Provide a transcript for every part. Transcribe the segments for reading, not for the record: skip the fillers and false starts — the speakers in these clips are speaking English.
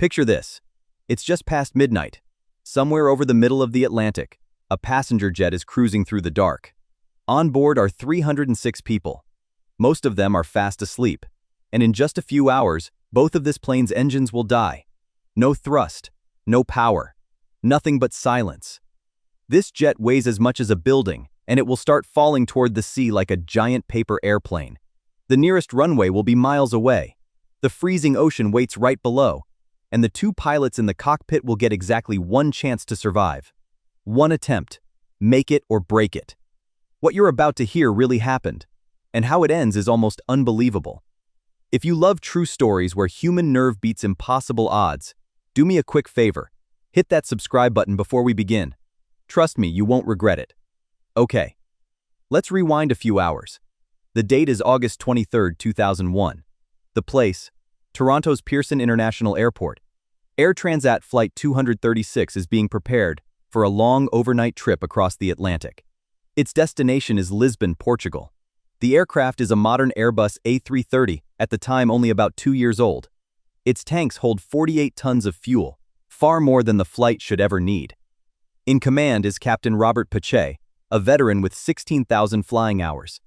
Picture this. It's just past midnight. Somewhere over the middle of the Atlantic, a passenger jet is cruising through the dark. On board are 306 people. Most of them are fast asleep. And in just a few hours, both of this plane's engines will die. No thrust, no power, nothing but silence. This jet weighs as much as a building, and it will start falling toward the sea like a giant paper airplane. The nearest runway will be miles away. The freezing ocean waits right below, and the two pilots in the cockpit will get exactly one chance to survive. One attempt. Make it or break it. What you're about to hear really happened, and how it ends is almost unbelievable. If you love true stories where human nerve beats impossible odds, do me a quick favor. Hit that subscribe button before we begin. Trust me, you won't regret it. Okay. Let's rewind a few hours. The date is August 23, 2001. The place, Toronto's Pearson International Airport. Air Transat Flight 236 is being prepared for a long overnight trip across the Atlantic. Its destination is Lisbon, Portugal. The aircraft is a modern Airbus A330, at the time only about 2 years old. Its tanks hold 48 tons of fuel, far more than the flight should ever need. In command is Captain Robert Piché, a veteran with 16,000 flying hours.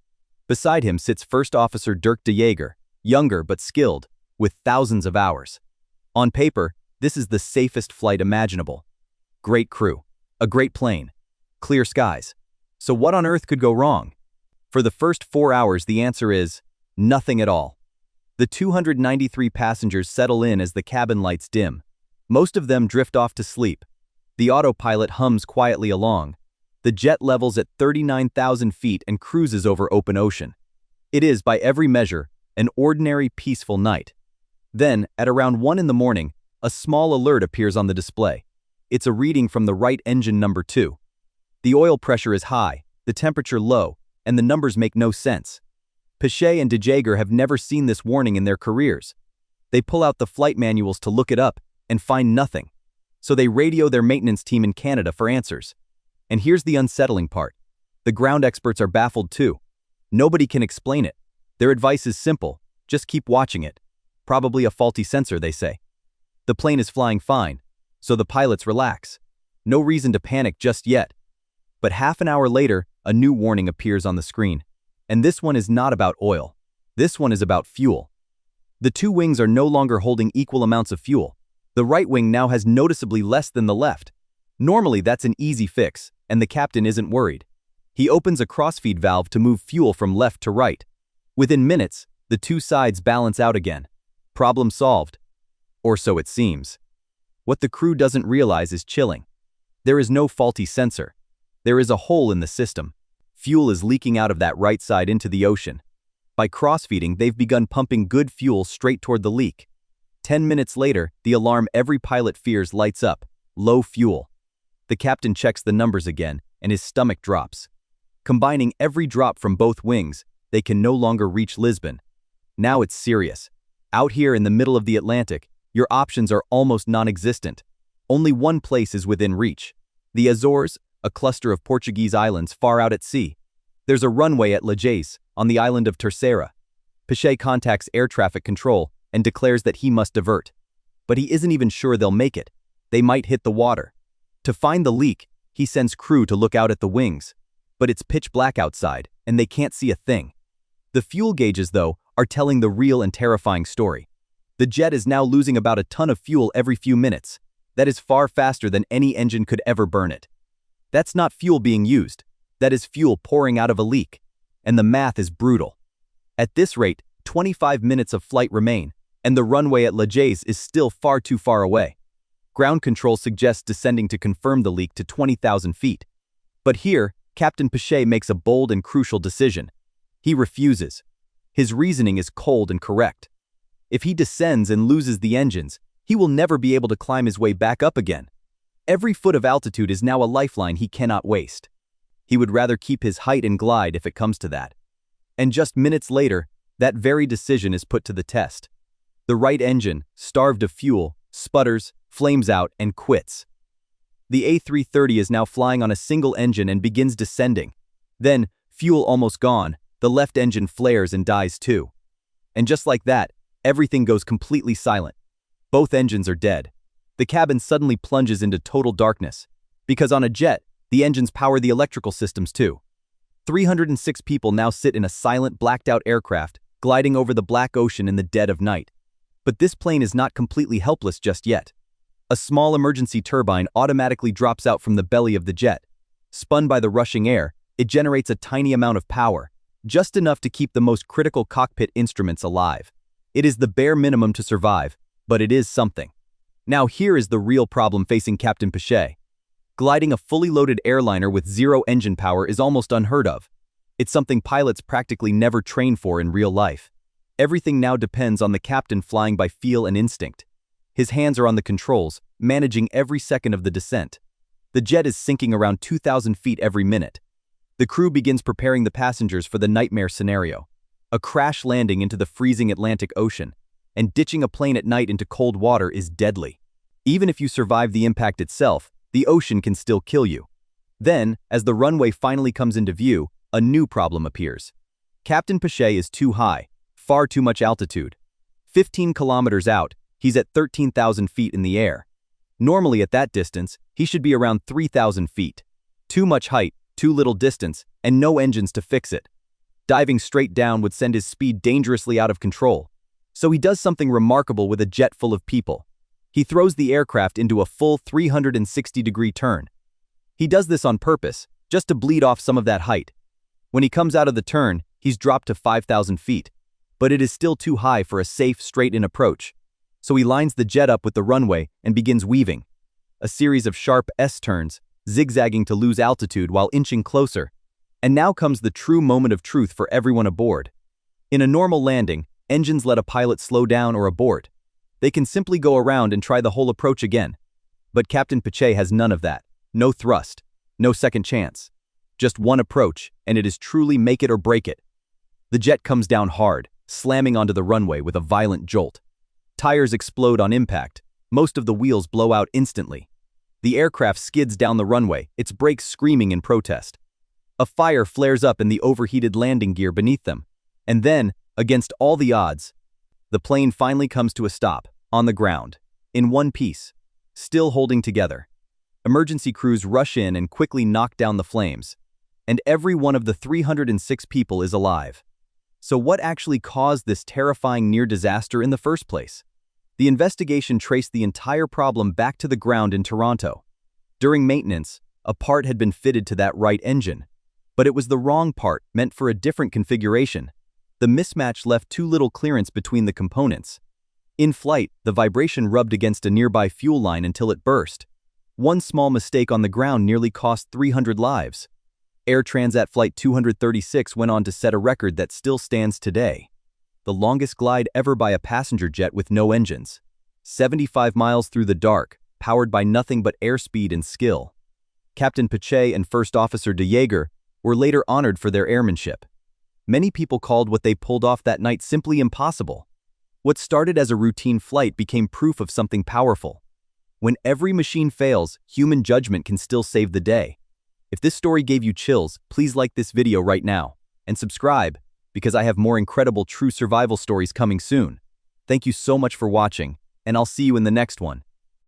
Beside him sits First Officer Dirk de Jager, younger but skilled, with thousands of hours. On paper, this is the safest flight imaginable. Great crew, a great plane, clear skies. So what on earth could go wrong? For the first 4 hours, the answer is nothing at all. The 293 passengers settle in as the cabin lights dim. Most of them drift off to sleep. The autopilot hums quietly along. The jet levels at 39,000 feet and cruises over open ocean. It is, by every measure, an ordinary, peaceful night. Then, at around 1 in the morning, a small alert appears on the display. It's a reading from the right engine number 2. The oil pressure is high, the temperature low, and the numbers make no sense. Piché and de Jager have never seen this warning in their careers. They pull out the flight manuals to look it up and find nothing. So they radio their maintenance team in Canada for answers. And here's the unsettling part. The ground experts are baffled too. Nobody can explain it. Their advice is simple. Just keep watching it. Probably a faulty sensor, they say. The plane is flying fine, so the pilots relax. No reason to panic just yet. But half an hour later, a new warning appears on the screen. And this one is not about oil. This one is about fuel. The two wings are no longer holding equal amounts of fuel. The right wing now has noticeably less than the left. Normally, that's an easy fix, and the captain isn't worried. He opens a crossfeed valve to move fuel from left to right. Within minutes, the two sides balance out again. Problem solved. Or so it seems. What the crew doesn't realize is chilling. There is no faulty sensor. There is a hole in the system. Fuel is leaking out of that right side into the ocean. By crossfeeding, they've begun pumping good fuel straight toward the leak. 10 minutes later, the alarm every pilot fears lights up. Low fuel. The captain checks the numbers again, and his stomach drops. Combining every drop from both wings, they can no longer reach Lisbon. Now it's serious. Out here in the middle of the Atlantic, your options are almost non-existent. Only one place is within reach. The Azores, a cluster of Portuguese islands far out at sea. There's a runway at Jager, on the island of Terceira. Piché contacts air traffic control and declares that he must divert. But he isn't even sure they'll make it. They might hit the water. To find the leak, he sends crew to look out at the wings. But it's pitch black outside, and they can't see a thing. The fuel gauges, though, are telling the real and terrifying story. The jet is now losing about a ton of fuel every few minutes. That is far faster than any engine could ever burn it. That's not fuel being used. That is fuel pouring out of a leak. And the math is brutal. At this rate, 25 minutes of flight remain, and the runway at Jager is still far too far away. Ground control suggests descending to confirm the leak to 20,000 feet. But here, Captain Piché makes a bold and crucial decision. He refuses. His reasoning is cold and correct. If he descends and loses the engines, he will never be able to climb his way back up again. Every foot of altitude is now a lifeline he cannot waste. He would rather keep his height and glide if it comes to that. And just minutes later, that very decision is put to the test. The right engine, starved of fuel, sputters, flames out, and quits. The A330 is now flying on a single engine and begins descending. Then, fuel almost gone, the left engine flares and dies too. And just like that, everything goes completely silent. Both engines are dead. The cabin suddenly plunges into total darkness. Because on a jet, the engines power the electrical systems too. 306 people now sit in a silent, blacked-out aircraft, gliding over the black ocean in the dead of night. But this plane is not completely helpless just yet. A small emergency turbine automatically drops out from the belly of the jet. Spun by the rushing air, it generates a tiny amount of power, just enough to keep the most critical cockpit instruments alive. It is the bare minimum to survive, but it is something. Now here is the real problem facing Captain Piché. Gliding a fully loaded airliner with zero engine power is almost unheard of. It's something pilots practically never train for in real life. Everything now depends on the captain flying by feel and instinct. His hands are on the controls, managing every second of the descent. The jet is sinking around 2,000 feet every minute. The crew begins preparing the passengers for the nightmare scenario. A crash landing into the freezing Atlantic Ocean, and ditching a plane at night into cold water is deadly. Even if you survive the impact itself, the ocean can still kill you. Then, as the runway finally comes into view, a new problem appears. Captain Piché is too high, far too much altitude. 15 kilometers out, he's at 13,000 feet in the air. Normally at that distance, he should be around 3,000 feet. Too much height, too little distance, and no engines to fix it. Diving straight down would send his speed dangerously out of control. So he does something remarkable with a jet full of people. He throws the aircraft into a full 360-degree turn. He does this on purpose, just to bleed off some of that height. When he comes out of the turn, he's dropped to 5,000 feet. But it is still too high for a safe, straight-in approach. So he lines the jet up with the runway and begins weaving. A series of sharp S-turns, zigzagging to lose altitude while inching closer. And now comes the true moment of truth for everyone aboard. In a normal landing, engines let a pilot slow down or abort. They can simply go around and try the whole approach again. But Captain Piché has none of that. No thrust, no second chance. Just one approach, and it is truly make it or break it. The jet comes down hard, slamming onto the runway with a violent jolt. Tires explode on impact. Most of the wheels blow out instantly. The aircraft skids down the runway, its brakes screaming in protest. A fire flares up in the overheated landing gear beneath them. And then, against all the odds, the plane finally comes to a stop, on the ground, in one piece, still holding together. Emergency crews rush in and quickly knock down the flames. And every one of the 306 people is alive. So what actually caused this terrifying near disaster in the first place? The investigation traced the entire problem back to the ground in Toronto. During maintenance, a part had been fitted to that right engine. But it was the wrong part, meant for a different configuration. The mismatch left too little clearance between the components. In flight, the vibration rubbed against a nearby fuel line until it burst. One small mistake on the ground nearly cost 300 lives. Air Transat Flight 236 went on to set a record that still stands today. The longest glide ever by a passenger jet with no engines. 75 miles through the dark, powered by nothing but airspeed and skill. Captain Piché and First Officer Jager were later honored for their airmanship. Many people called what they pulled off that night simply impossible. What started as a routine flight became proof of something powerful. When every machine fails, human judgment can still save the day. If this story gave you chills, please like this video right now, and subscribe, because I have more incredible true survival stories coming soon. Thank you so much for watching, and I'll see you in the next one.